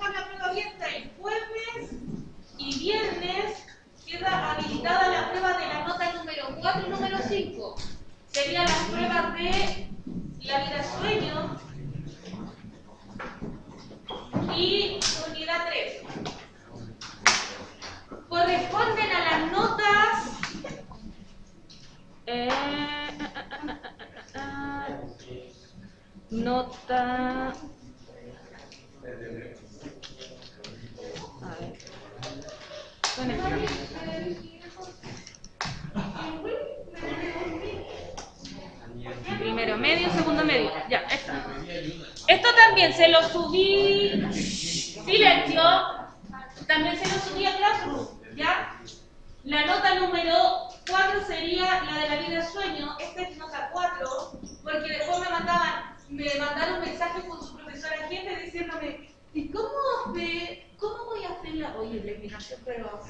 dejamos la prueba abierta el jueves y viernes queda habilitada la prueba de la nota número 4 y número 5. Serían las pruebas de la vida sueño y unidad 3. Corresponden a las notas nota. A ver. Primero medio, segundo medio. Ya, está. Esto también se lo subí. Silencio. También se lo subí a Classroom. ¿Ya? La nota número 4 sería la de la vida sueño. Esta es nota 4, porque después me mandaron mensajes con su profesora jefe diciéndome, ¿y cómo voy a hacer la explicación? Pero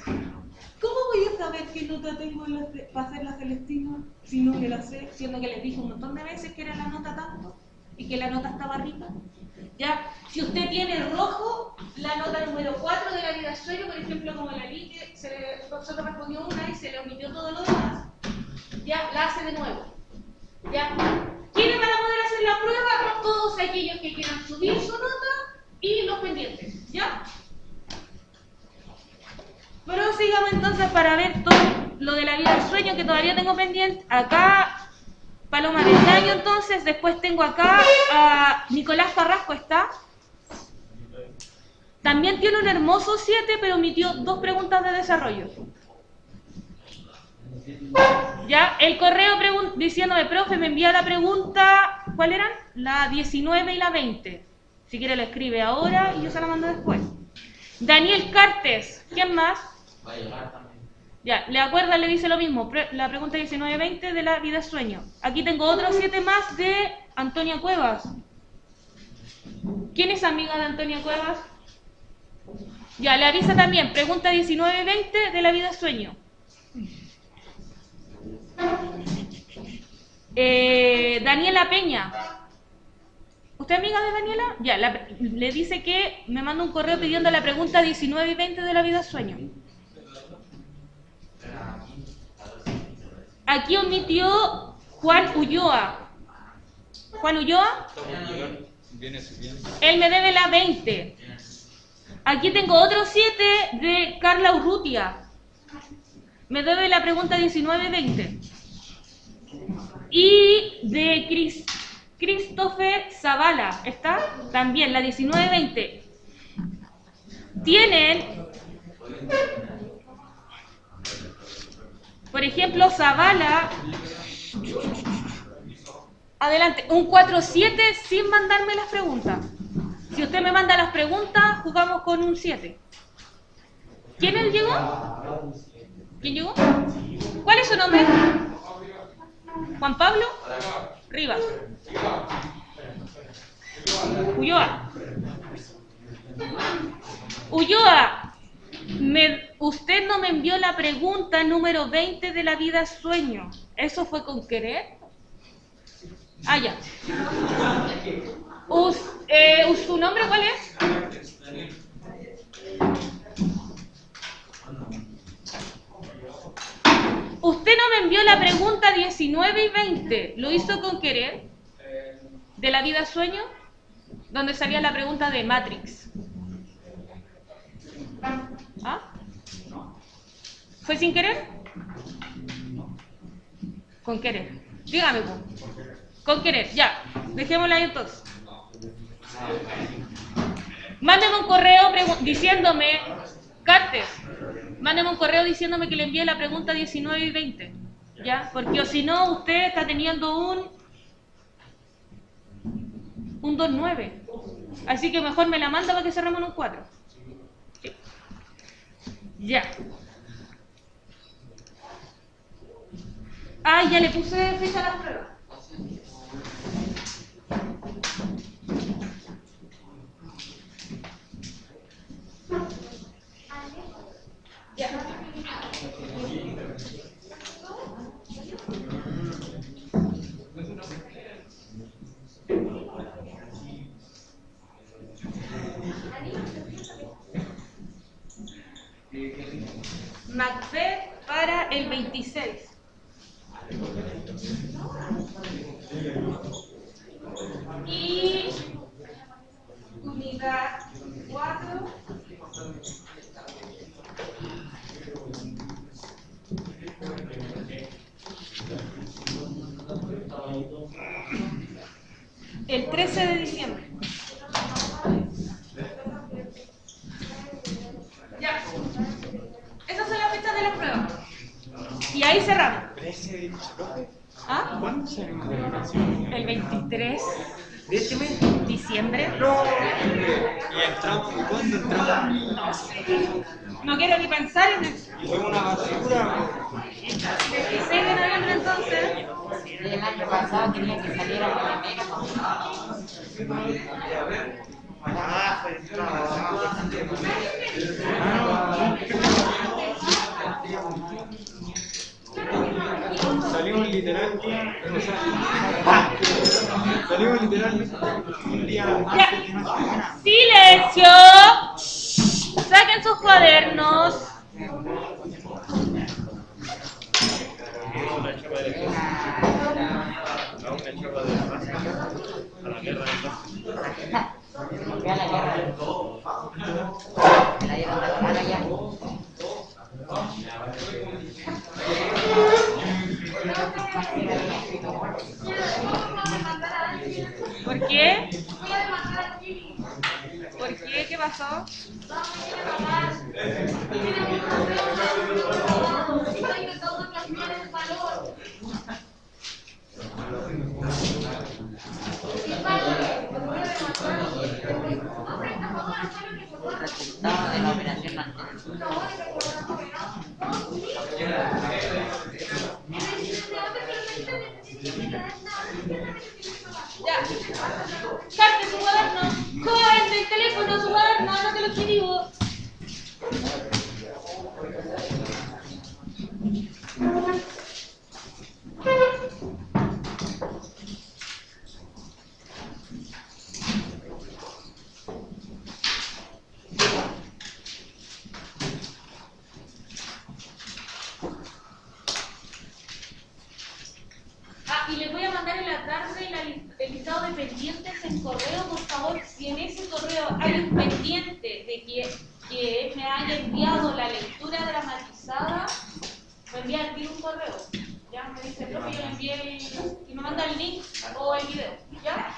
¿cómo voy a saber qué nota tengo para hacer la Celestina si no me la sé? Siendo que les dije un montón de veces que era la nota tanto y que la nota estaba arriba. Ya, si usted tiene rojo, la nota número 4 de la vida sueño, por ejemplo, como la Lique, solo respondió una y se le omitió todo lo demás, ya, la hace de nuevo. Ya, ¿quiénes van a poder hacer la prueba? Todos aquellos que quieran subir su nota y los pendientes, ¿ya? Prosigamos entonces para ver todo lo de la vida del sueño que todavía tengo pendiente. Acá, Paloma del Año, entonces, después tengo acá a Nicolás Carrasco, ¿está? También tiene un hermoso 7, pero omitió 2 preguntas de desarrollo. Ya, el correo diciéndome, profe, me envía la pregunta, ¿cuál eran? La 19 y la 20. Si quiere la escribe ahora y yo se la mando después. Daniel Cartes, ¿quién más? Va a llegar también. Ya, le acuerda, le dice lo mismo, la pregunta 19-20 de la vida sueño. Aquí tengo otros 7 más de Antonia Cuevas. ¿Quién es amiga de Antonia Cuevas? Ya, le avisa también, pregunta 19-20 de la vida sueño. Daniela Peña. ¿Usted es amiga de Daniela? Ya, le dice que me manda un correo pidiendo la pregunta 19 y 20 de la vida sueño. Aquí omitió Juan Ulloa. ¿Juan Ulloa? Él me debe la 20. Aquí tengo otro 7 de Carla Urrutia. Me debe la pregunta 19-20. Y de Christopher Zavala, ¿está? También la 19-20. Tienen, por ejemplo, Zavala, adelante, un 4-7 sin mandarme las preguntas. Si usted me manda las preguntas, jugamos con un 7. ¿Quién llegó? ¿Quién llegó? ¿Cuál es su nombre? ¿Juan Pablo? Rivas. Ulloa. Ulloa, usted no me envió la pregunta número 20 de la vida sueño. ¿Eso fue con querer? Ah, ya. ¿Su nombre cuál es? Usted no me envió la pregunta 19 y 20. ¿Lo hizo con querer? ¿De la vida sueño? Donde salía la pregunta de Matrix. ¿Ah? ¿Fue sin querer? Con querer. Dígame, con querer. Ya, dejémosla ahí entonces. Mándeme un correo diciéndome, Cartes, mándeme un correo diciéndome que le envíe la pregunta 19 y 20. ¿Ya? Porque si no, usted está teniendo un 2-9. Así que mejor me la manda para que cerremos en un 4. Sí. Ya. Ah, ya le puse fecha a la prueba. Ya. Macbeth para el 26. Y unidad 4. El 13 de diciembre. Ya. Esas son las fechas de las pruebas. Y ahí cerramos. ¿Ah? ¿Cuándo salimos de vacaciones? El 23 ¿De este mes? de diciembre. ¡No! ¿Y entramos? ¿Cuándo entramos? No sé. No quiero ni pensar en eso. Y fue una basura. 26 de noviembre entonces. El año pasado quería que saliera en enero. Ah, fue una Salimos literalmente. Salimos literalmente un día antes de nuestra semana. ¡Silencio! Saquen sus cuadernos. Una chapa de a una chapa de a la guerra del Fui a la guerra. Me la dieron de pagar allá. ¿Por qué? ¿Por qué? ¿Qué pasó? Resultado de la operación anterior. Ya. Saque su cuaderno. Cogen del teléfono su cuaderno, anote lo que digo. Y les voy a mandar en la tarde el listado de pendientes en correo, por favor. Si en ese correo hay un pendiente de que me haya enviado la lectura dramatizada, me envía un correo. Ya me dice, profe, yo le envié y me manda el link o el video. ¿Ya?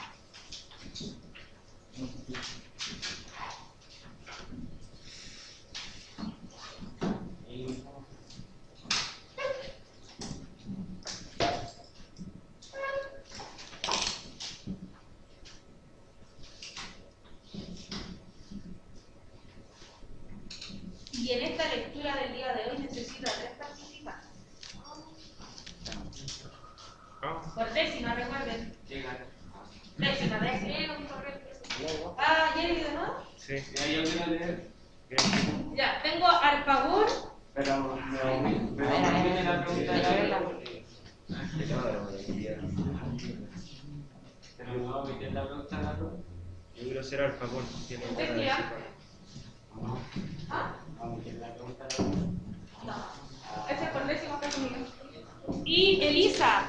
Y en esta lectura del día de hoy necesito a 3 participantes. Por décima, recuerden. Décima. Ah, ¿ya leído, no? Sí. Yo quiero leer. Ya, tengo Alpagún. Pero Viene la pregunta de la verla. Yo quiero ser Alfagón. ¿Usted qué hace? ¿Ah? No. Ese por décimo está conmigo. Y Elisa.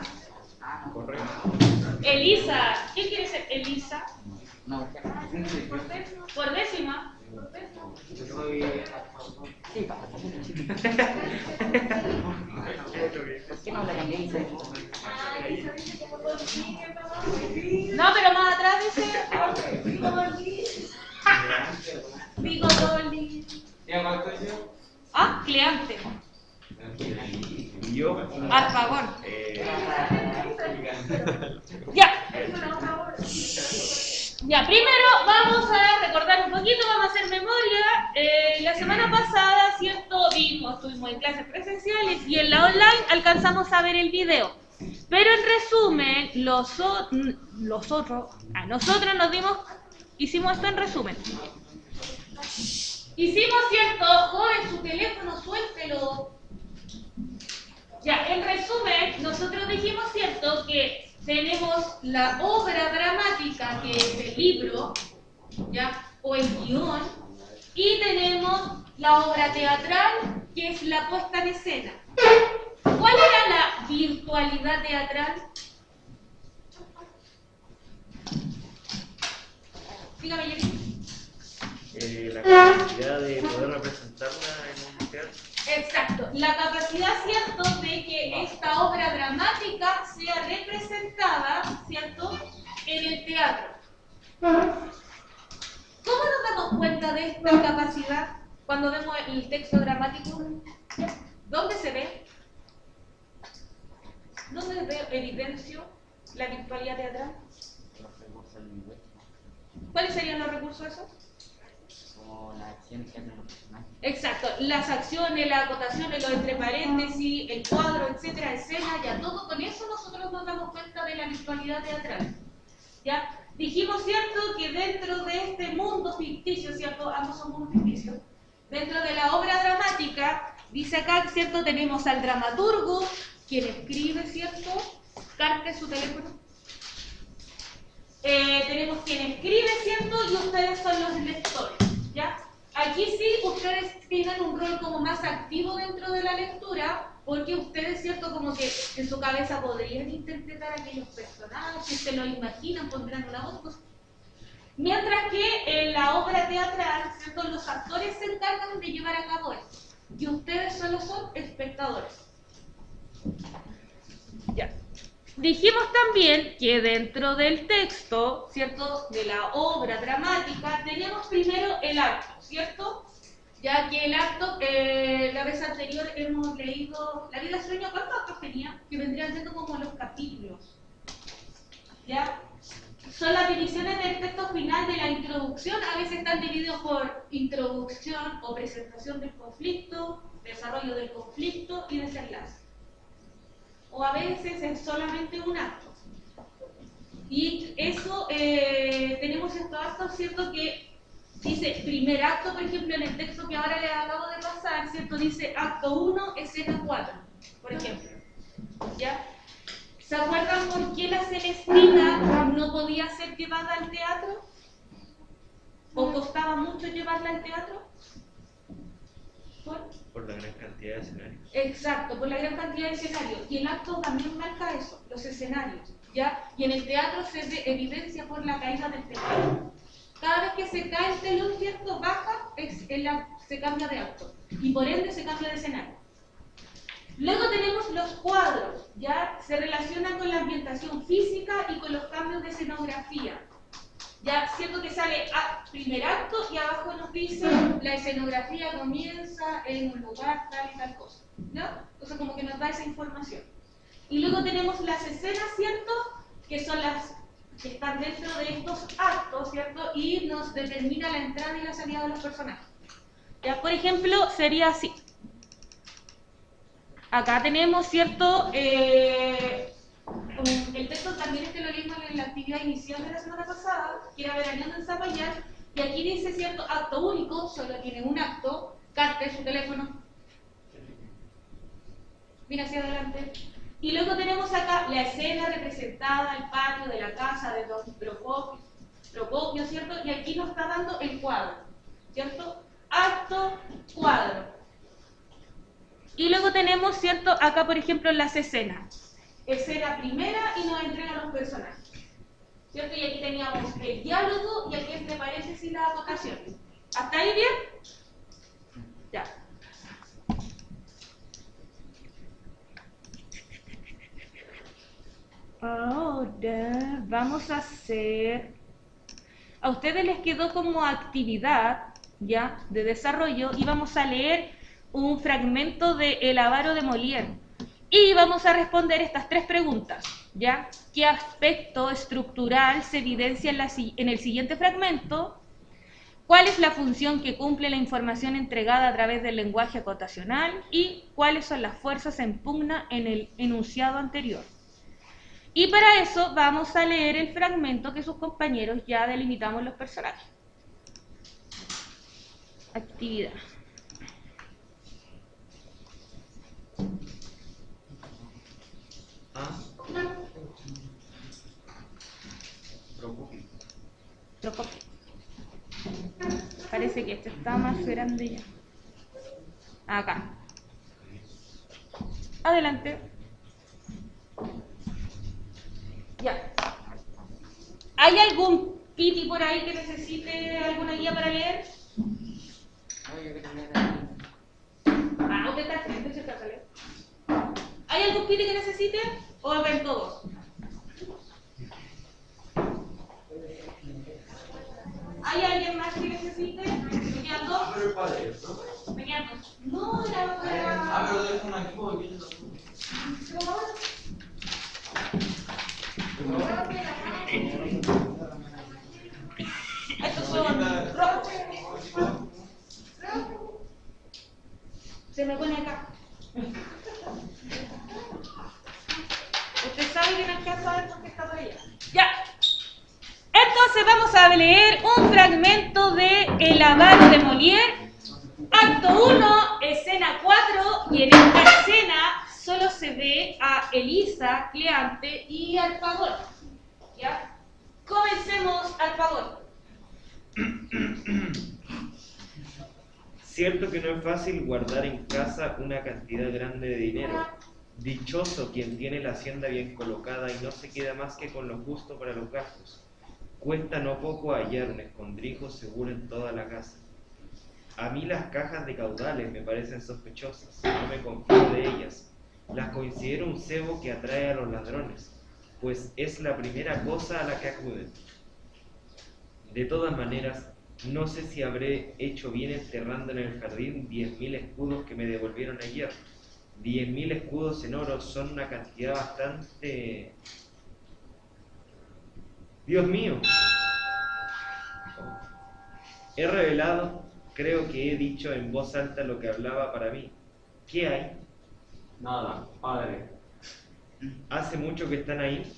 Correcto. Elisa. ¿Qué quiere ser Elisa? No. Por décima. Sí, pasa. ¿Por qué no la cambié y se No, pero más atrás dice Bigoroli. Ah, Cleante. Y yo. Alfagón. Ya. Ya, primero vamos a recordar un poquito, vamos a hacer memoria. La semana pasada, ¿cierto? Estuvimos en clases presenciales y en la online alcanzamos a ver el video. Pero en resumen, nosotros hicimos esto en resumen. Hicimos, ¿cierto? Joven, su teléfono, suéltelo. Ya, en resumen, nosotros dijimos, ¿cierto? Que tenemos la obra dramática, que es el libro, ¿ya? O el guión, y tenemos la obra teatral que es la puesta en escena. ¿Cuál era la virtualidad teatral? Dígame, Jerry. La capacidad de poder representarla en un teatro. Exacto, la capacidad, ¿cierto?, de que esta obra dramática sea representada, ¿cierto?, en el teatro. ¿Cómo nos damos cuenta de esta capacidad cuando vemos el texto dramático? ¿Dónde se ve? ¿Dónde evidencio la virtualidad teatral? ¿Cuáles serían los recursos esos? Como la acción que hacen los personajes. Exacto, las acciones, las acotaciones, los entre paréntesis, el cuadro, etcétera, escena, ya todo con eso nosotros nos damos cuenta de la virtualidad teatral. ¿Ya? Dijimos, ¿cierto?, que dentro de este mundo ficticio, ¿cierto?, ambos son mundos ficticios, dentro de la obra dramática, dice acá, ¿cierto?, tenemos al dramaturgo, quien escribe, ¿cierto?, carta en su teléfono. Tenemos quien escribe, ¿cierto?, y ustedes son los lectores, ¿ya? Aquí sí, ustedes tienen un rol como más activo dentro de la lectura, porque ustedes, ¿cierto?, como que en su cabeza podrían interpretar aquellos personajes, se lo imaginan, pondrán una voz, pues. Mientras que en la obra teatral, ¿cierto?, los actores se encargan de llevar a cabo esto, y ustedes solo son espectadores. Ya. Dijimos también que dentro del texto, ¿cierto?, de la obra dramática, tenemos primero el acto, ¿cierto? Ya que el acto, la vez anterior hemos leído La vida sueño, ¿cuántos actos tenía? Que vendrían siendo como los capítulos, ¿ya? Son las divisiones del texto final de la introducción, a veces están divididos por introducción o presentación del conflicto, desarrollo del conflicto y desenlace. O a veces es solamente un acto. Y eso, tenemos estos actos, ¿cierto?, que dice primer acto, por ejemplo, en el texto que ahora les acabo de pasar, ¿cierto?, dice acto 1, escena 4, por ejemplo. ¿Ya? ¿Se acuerdan por qué la Celestina no podía ser llevada al teatro? ¿O costaba mucho llevarla al teatro? Por la gran cantidad de escenarios. Exacto, por la gran cantidad de escenarios. Y el acto también marca eso, los escenarios, ¿ya? Y en el teatro se evidencia por la caída del telón. Cada vez que se cae el telón, ¿cierto?, baja, se cambia de acto. Y por ende se cambia de escenario. Luego tenemos los cuadros, ¿ya? Se relacionan con la ambientación física y con los cambios de escenografía. Ya, cierto que sale primer acto y abajo nos dice la escenografía comienza en un lugar tal y tal cosa, ¿no? Entonces como que nos da esa información. Y luego tenemos las escenas, ¿cierto?, que son las que están dentro de estos actos, ¿cierto?, y nos determina la entrada y la salida de los personajes. Ya, por ejemplo, sería así. Acá tenemos, ¿cierto?, el texto también lo leímos en la actividad inicial de la semana pasada, que era Veraneando en Zapallar, y aquí dice, ¿cierto?, acto único, solo tiene un acto, carta en su teléfono, mira hacia adelante. Y luego tenemos acá la escena representada, el patio de la casa de Don Procopio, ¿cierto? Y aquí nos está dando el cuadro, ¿cierto? Acto, cuadro. Y luego tenemos, ¿cierto?, acá por ejemplo las escenas. Escena primera y nos entrega los personajes, ¿cierto? Y aquí teníamos el diálogo y aquí entre paréntesis las acotaciones. ¿Hasta ahí bien? Ya. Ahora vamos a hacer... A ustedes les quedó como actividad, ya, de desarrollo, y vamos a leer un fragmento de El avaro de Molière. Y vamos a responder estas tres preguntas, ¿ya? ¿Qué aspecto estructural se evidencia en el siguiente fragmento? ¿Cuál es la función que cumple la información entregada a través del lenguaje acotacional? ¿Y cuáles son las fuerzas en pugna en el enunciado anterior? Y para eso vamos a leer el fragmento que sus compañeros ya delimitamos los personajes. Actividad. Procopio. Parece que este está más grande ya. Acá. Adelante. Ya. ¿Hay algún piti por ahí que necesite alguna guía para leer? Oye, que también aquí. Ah, usted está frente, se trata de leer. ¿Hay algún piti que necesite? ¿O ven todos? ¿Hay alguien más que necesite? ¿Venían dos? ¿Venían dos? No, era... pero es un equipo que Estos son rojos. Se me pone acá. Usted sabe que no alcanza a ver por qué está por allá. Ya. Entonces vamos a leer un fragmento de El avaro de Molière, acto 1, escena 4, y en esta escena solo se ve a Elisa, Cleante y Alfagor. ¿Ya? Comencemos, Alfagor. Cierto que no es fácil guardar en casa una cantidad grande de dinero. Dichoso quien tiene la hacienda bien colocada y no se queda más que con lo justo para los gastos. Cuesta no poco hallar un escondrijo seguro en toda la casa. A mí las cajas de caudales me parecen sospechosas, no me confío de ellas. Las considero un cebo que atrae a los ladrones, pues es la primera cosa a la que acuden. De todas maneras, no sé si habré hecho bien enterrando en el jardín 10.000 escudos que me devolvieron ayer. 10.000 escudos en oro son una cantidad bastante... ¡Dios mío! He revelado, creo que he dicho en voz alta lo que hablaba para mí. ¿Qué hay? Nada, padre. ¿Hace mucho que están ahí?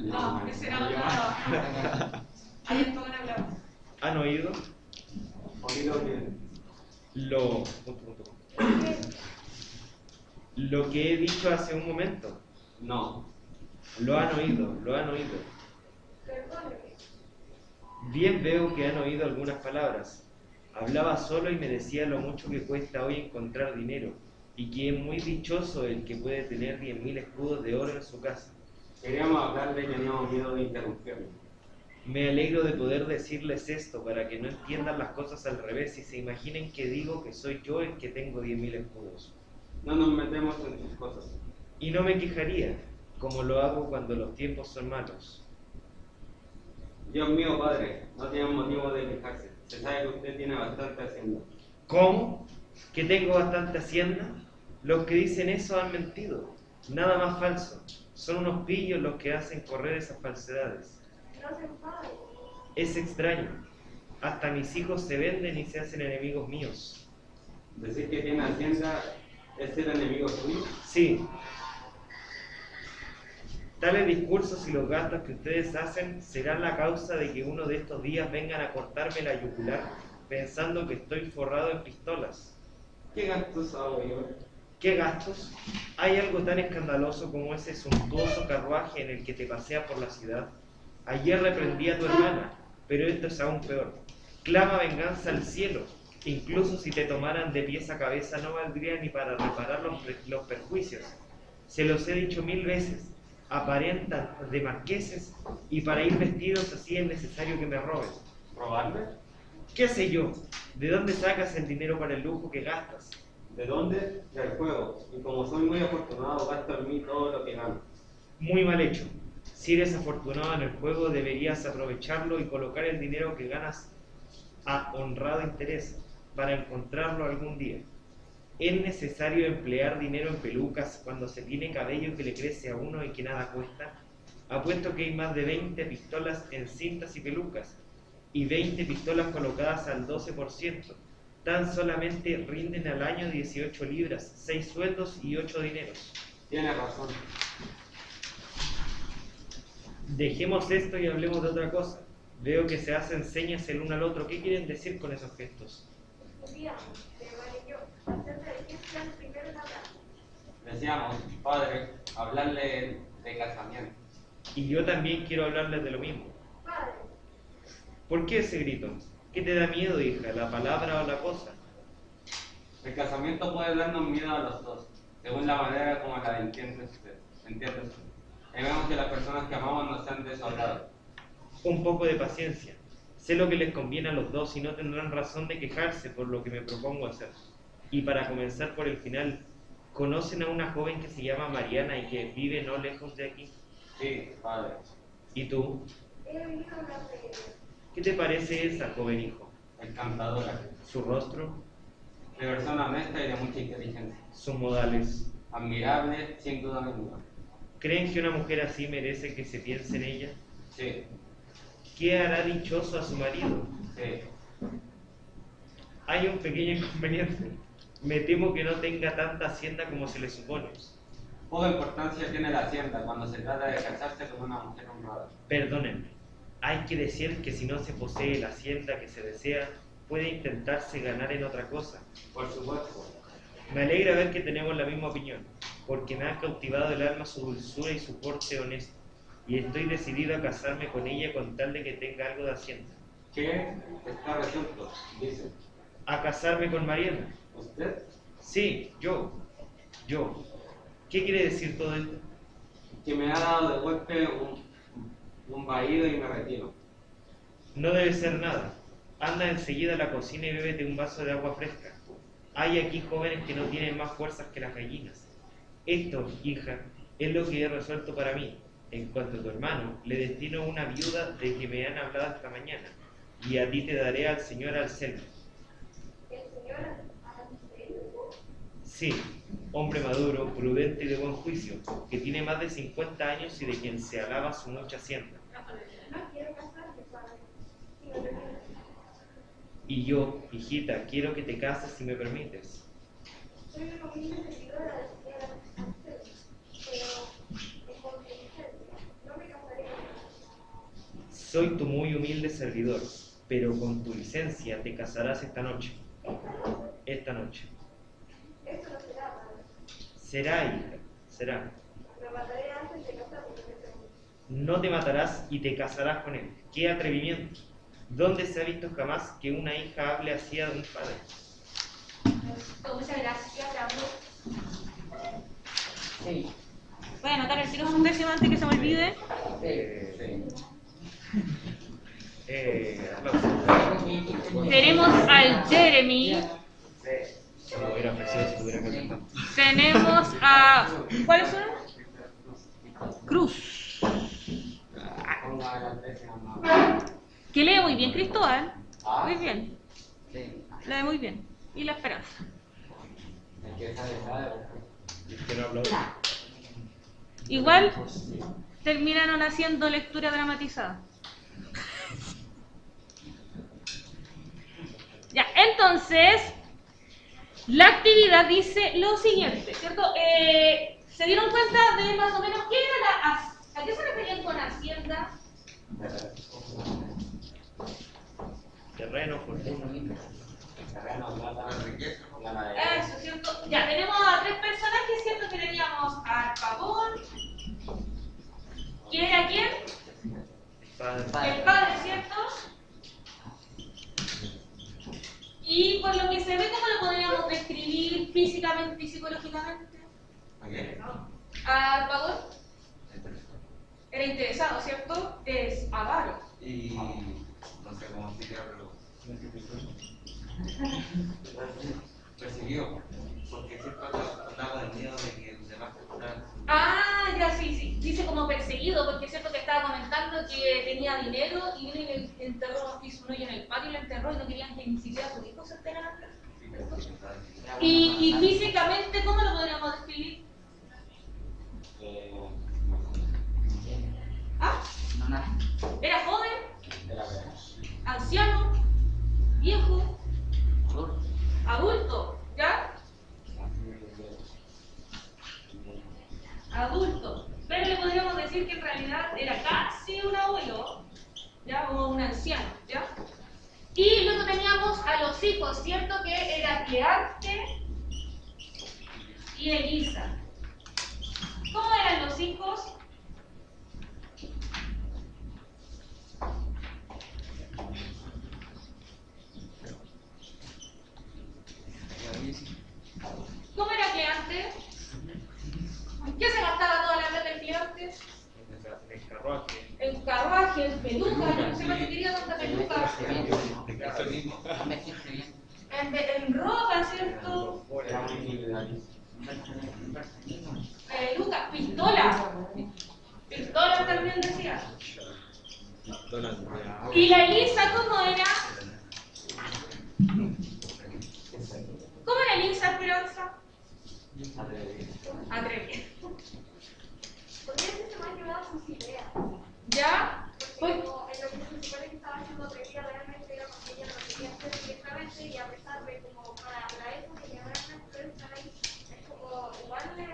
No, ese era otro. Ahí esto van a hablar. ¿Han oído? Oído bien. Lo que he dicho hace un momento. No. Lo han oído. Bien veo que han oído algunas palabras. Hablaba solo y me decía lo mucho que cuesta hoy encontrar dinero, y que es muy dichoso el que puede tener 10.000 escudos de oro en su casa. Queríamos hablarle y teníamos miedo de interrumpirlo. Me alegro de poder decirles esto para que no entiendan las cosas al revés y se imaginen que digo que soy yo el que tengo 10.000 escudos. No nos metemos en sus cosas. Y no me quejaría, como lo hago cuando los tiempos son malos. Dios mío, padre, no tiene motivo de quejarse. Se sabe que usted tiene bastante hacienda. ¿Cómo? ¿Que tengo bastante hacienda? Los que dicen eso han mentido. Nada más falso. Son unos pillos los que hacen correr esas falsedades. Es extraño. Hasta mis hijos se venden y se hacen enemigos míos. Decir que tiene hacienda es ser enemigo suyo. Sí. Tales discursos y los gastos que ustedes hacen serán la causa de que uno de estos días vengan a cortarme la yugular pensando que estoy forrado en pistolas. ¿Qué gastos hago yo? ¿Qué gastos? ¿Hay algo tan escandaloso como ese suntuoso carruaje en el que te pasea por la ciudad? Ayer reprendí a tu hermana, pero esto es aún peor. Clama venganza al cielo. Incluso si te tomaran de pies a cabeza no valdría ni para reparar los perjuicios. Se los he dicho 1000 veces. Aparentan de marqueses y para ir vestidos así es necesario que me roben. ¿Robarme? ¿Qué sé yo? ¿De dónde sacas el dinero para el lujo que gastas? ¿De dónde? Del juego. Y como soy muy afortunado, gasto en mí todo lo que gano. Muy mal hecho. Si eres afortunado en el juego, deberías aprovecharlo y colocar el dinero que ganas a honrado interés para encontrarlo algún día. ¿Es necesario emplear dinero en pelucas cuando se tiene cabello que le crece a uno y que nada cuesta? Apuesto que hay más de 20 pistolas en cintas y pelucas, y 20 pistolas colocadas al 12%. Tan solamente rinden al año 18 libras, 6 sueldos y 8 dineros. Tiene razón. Dejemos esto y hablemos de otra cosa. Veo que se hacen señas el uno al otro. ¿Qué quieren decir con esos gestos? Decíamos, padre, hablarle de casamiento. Y yo también quiero hablarles de lo mismo. ¿Por qué ese grito? ¿Qué te da miedo, hija, la palabra o la cosa? El casamiento puede darnos miedo a los dos, según la manera como la entiende usted. ¿Entiende usted? Debemos que las personas que amamos no sean de su agrado. Un poco de paciencia. Sé lo que les conviene a los dos y no tendrán razón de quejarse por lo que me propongo hacer. Y para comenzar por el final, ¿conocen a una joven que se llama Mariana y que vive no lejos de aquí? Sí, padre. ¿Y tú? ¿Qué te parece esa, joven hijo? Encantadora. ¿Su rostro? De persona honesta y de mucha inteligencia. ¿Sus modales? Admirable, sin duda ninguna. ¿Creen que una mujer así merece que se piense en ella? Sí, ¿Qué hará dichoso a su marido? sí. Hay un pequeño inconveniente. Me temo que no tenga tanta hacienda como se le supone. Poca importancia tiene la hacienda cuando se trata de casarse con una mujer honrada. Perdónenme, hay que decir que si no se posee la hacienda que se desea, puede intentarse ganar en otra cosa. Por supuesto. Me alegra ver que tenemos la misma opinión, porque me ha cautivado el alma su dulzura y su porte honesto, y estoy decidido a casarme con ella con tal de que tenga algo de hacienda. ¿Qué está resuelto? Dice. ¿A casarme con Mariana? ¿Usted? Sí, yo. ¿Qué quiere decir todo esto? Que me ha dado de golpe un vaído y me retiro. No debe ser nada. Anda enseguida a la cocina y bébete un vaso de agua fresca. Hay aquí jóvenes que no tienen más fuerzas que las gallinas. Esto, hija, es lo que he resuelto para mí. En cuanto a tu hermano, le destino una viuda de que me han hablado esta mañana, y a ti te daré al señor Anselmo. ¿El señor Anselmo? Sí, hombre maduro, prudente y de buen juicio, que tiene más de 50 años y de quien se alaba su mucha hacienda. No quiero casarme, padre. Si me permite. Y yo, hijita, quiero que te cases si me permites. Soy una humilde seguidora del señor Anselmo, pero en contingencia no me casaré con él. Soy tu muy humilde servidor, pero con tu licencia te casarás esta noche. Esta noche. Eso no será, padre. Será, hija, será. Me mataré antes de casarme con ese hombre. No te matarás y te casarás con él. ¡Qué atrevimiento! ¿Dónde se ha visto jamás que una hija hable así de un padre? Muchas gracias, Raúl. Sí. Voy a anotar el tiro un décimo antes que se me olvide. Aplausos. Tenemos al Jeremy. Se lo hubiera ofrecido si tuviera que cantar. Tenemos a... ¿Cuál es su nombre? Cruz. Ponga las veces amadas. Que lee muy bien, Cristóbal. Muy bien. Sí. Lee muy bien. Y la esperanza. El que sabe. Que no aplaude. Igual terminaron haciendo lectura dramatizada. Ya, entonces, la actividad dice lo siguiente, ¿cierto? ¿Se dieron cuenta de más o menos qué era a qué se referían con hacienda? Terreno, fortuna. Terreno, plata, riqueza, plata de... Eso, ¿cierto? Ya, tenemos a tres personajes, ¿cierto? Que teníamos al Pavón. ¿Quién era quién? Padre. El padre, ¿cierto? Y por lo que se ve, ¿cómo lo podríamos describir físicamente y psicológicamente? Al Pavón. Era interesado, ¿cierto? Es avaro. Y no sé cómo explicarlo. Persiguió, porque siempre hablaba del miedo de que los demás te juraran. Ah, ya sí. Dice como perseguido, porque es cierto que estaba comentando que tenía dinero y vino y le enterró, hizo un hoyo en el patio y lo enterró y no querían que ni siquiera sus hijos se enteraran. Y físicamente, ¿cómo lo podríamos describir? ¿Ah? No, nada. ¿Era joven? Era verdad. ¿Anciano? ¿Viejo? Adulto. ¿Adulto? ¿Ya? Adulto. Pero le podríamos decir que en realidad era casi un abuelo, ¿ya? O un anciano, ¿ya? Y luego teníamos a los hijos, ¿cierto? Que era Clearte y Elisa. ¿Cómo eran los hijos? En carruaje, en peluca, yo no sé para qué quería tanta peluca. Vestirse bien. En ropa, ¿cierto? Peluca, pistola. Pistola también decía. ¿Y la Elisa cómo era? ¿Cómo era Elisa, Esperanza? Atrevida. Podría ser más llevada sus ideas. ¿Ya? Pues, Porque como en lo que se supone que estaba haciendo atrevida realmente era porque ella lo quería hacer directamente y a pesar de como para la época que ahora no están ahí, es como igual es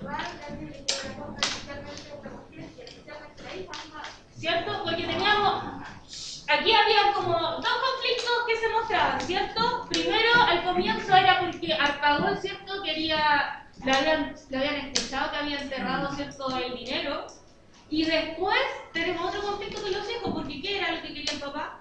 raro que alguien le quiera una cosa especialmente una mujer y especialmente la hija más. ¿cierto? Porque teníamos, aquí había como dos conflictos que se mostraban, ¿cierto? Primero, al comienzo era porque Arpagón, ¿cierto? Quería, le habían escuchado que había enterrado, ¿cierto? El dinero. Y después tenemos otro conflicto con los hijos, porque ¿qué era lo que quería el papá?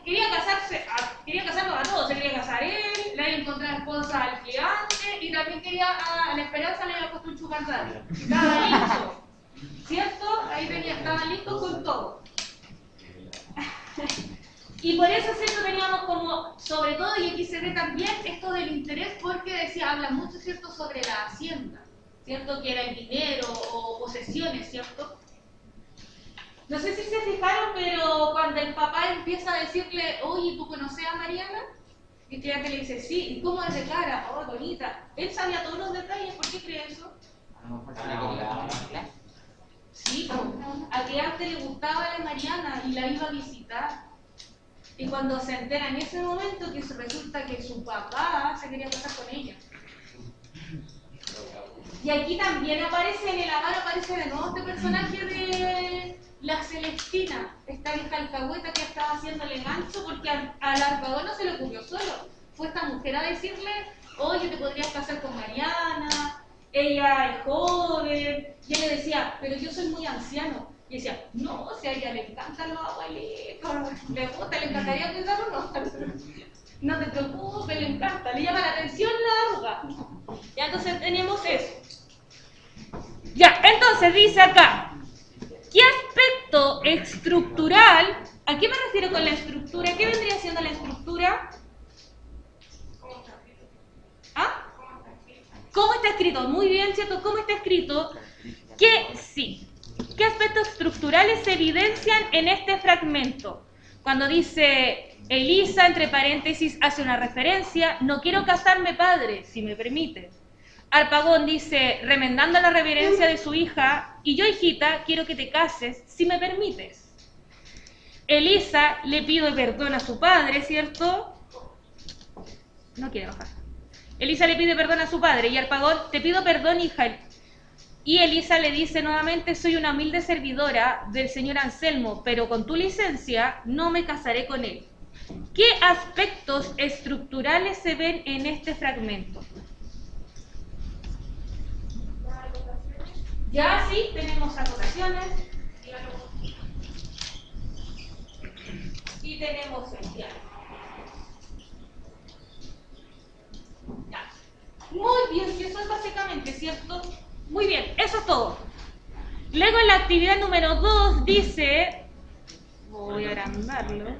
Quería casarlos a todos, se quería casar él, le había encontrado esposa al gigante y también quería a la Esperanza le había puesto un chucardal. Estaba listo, ¿cierto? Ahí estaba listo con todo. Y por eso siempre teníamos como, sobre todo, y aquí se ve también esto del interés, porque decía, habla mucho, ¿cierto?, sobre la hacienda, ¿cierto?, que era el dinero o posesiones, ¿cierto? No sé si se fijaron, pero cuando el papá empieza a decirle, oye, ¿tú conoces a Mariana? Y ella que le dice, sí, ¿y cómo es de cara? Oh, bonita. Él sabía todos los detalles, ¿por qué cree eso? A lo mejor se le quería dar una clase. Sí, a que antes le gustaba a la Mariana y la iba a visitar. Y cuando se entera en ese momento que resulta que su papá se quería casar con ella. Y aquí también aparece, en el avar aparece de nuevo este personaje de la Celestina, esta vieja alcahueta que estaba haciéndole gancho porque al Arpagón no se le ocurrió solo. Fue esta mujer a decirle, oye, te podrías casar con Mariana, ella es joven, y él le decía, pero yo soy muy anciano. Y decía, no, si a ella le encantan los abuelitos, le gusta, le encantaría cuidar uno. No te preocupes, le encanta, le llama la atención la arruga. Ya, entonces tenemos eso. Ya, entonces dice acá, ¿qué aspecto estructural? ¿A qué me refiero con la estructura? ¿Qué vendría siendo la estructura? ¿Ah? ¿Cómo está escrito? Muy bien, ¿cierto? ¿Cómo está escrito? Que sí. ¿Qué aspectos estructurales se evidencian en este fragmento? Cuando dice Elisa, entre paréntesis, hace una referencia, no quiero casarme, padre, si me permite. Arpagón dice, remendando la reverencia de su hija, y yo, hijita, quiero que te cases, si me permites. Elisa le pide perdón a su padre, ¿cierto? No quiere bajar. Elisa le pide perdón a su padre, y Arpagón, te pido perdón, hija. Y Elisa le dice nuevamente, soy una humilde servidora del señor Anselmo, pero con tu licencia no me casaré con él. ¿Qué aspectos estructurales se ven en este fragmento? Ya sí, tenemos acotaciones. Y tenemos el diálogo. Ya. Muy bien, si eso es básicamente, ¿cierto? Muy bien, eso es todo. Luego en la actividad número 2 dice, voy a agrandarlo.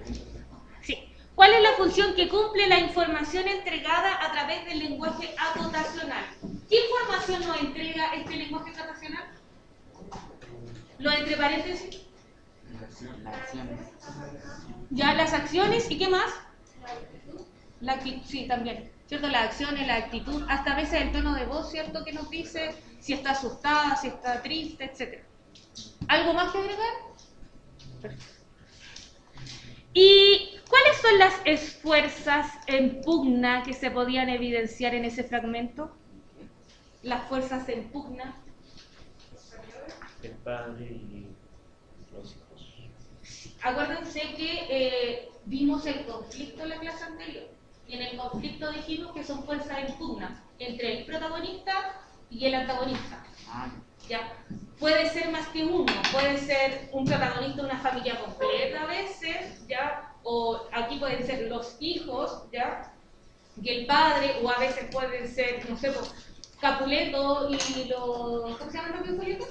Sí. ¿Cuál es la función que cumple la información entregada a través del lenguaje acotacional? ¿Qué información nos entrega este lenguaje acotacional? Lo entre paréntesis. Las acciones. Ya, las acciones, ¿y qué más? La actitud, sí, también. ¿Cierto? Las acciones, la actitud, hasta a veces el tono de voz, ¿cierto? Que nos dice si está asustada, si está triste, etc. ¿Algo más que agregar? Perfecto. ¿Y cuáles son las esfuerzas en pugna que se podían evidenciar en ese fragmento? Las fuerzas en pugna. El padre y los hijos. Acuérdense que vimos el conflicto en la clase anterior. Y en el conflicto dijimos que son fuerzas en pugna entre el protagonista y el antagonista. ¿Ya? Puede ser más que uno, puede ser un protagonista de una familia completa a veces, ¿ya? O aquí pueden ser los hijos, ¿ya? Y el padre, o a veces pueden ser, no sé, Capuleto y los... ¿Cómo se llaman los Julieta?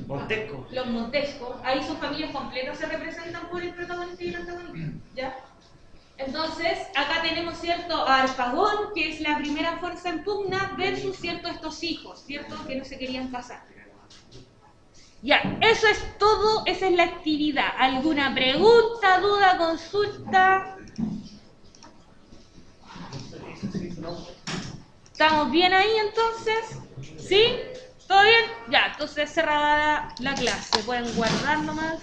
Montesco. Los Montescos, ahí sus familias completas se representan por el protagonista y el antagonista, ¿ya? Entonces, acá tenemos, ¿cierto?, a Harpagón, que es la primera fuerza en pugna, versus, ¿cierto?, estos hijos, ¿cierto?, que no se querían casar. Ya, eso es todo, esa es la actividad. ¿Alguna pregunta, duda, consulta? ¿Estamos bien ahí entonces? ¿Sí? ¿Todo bien? Ya, entonces cerrada la clase. Pueden guardar nomás.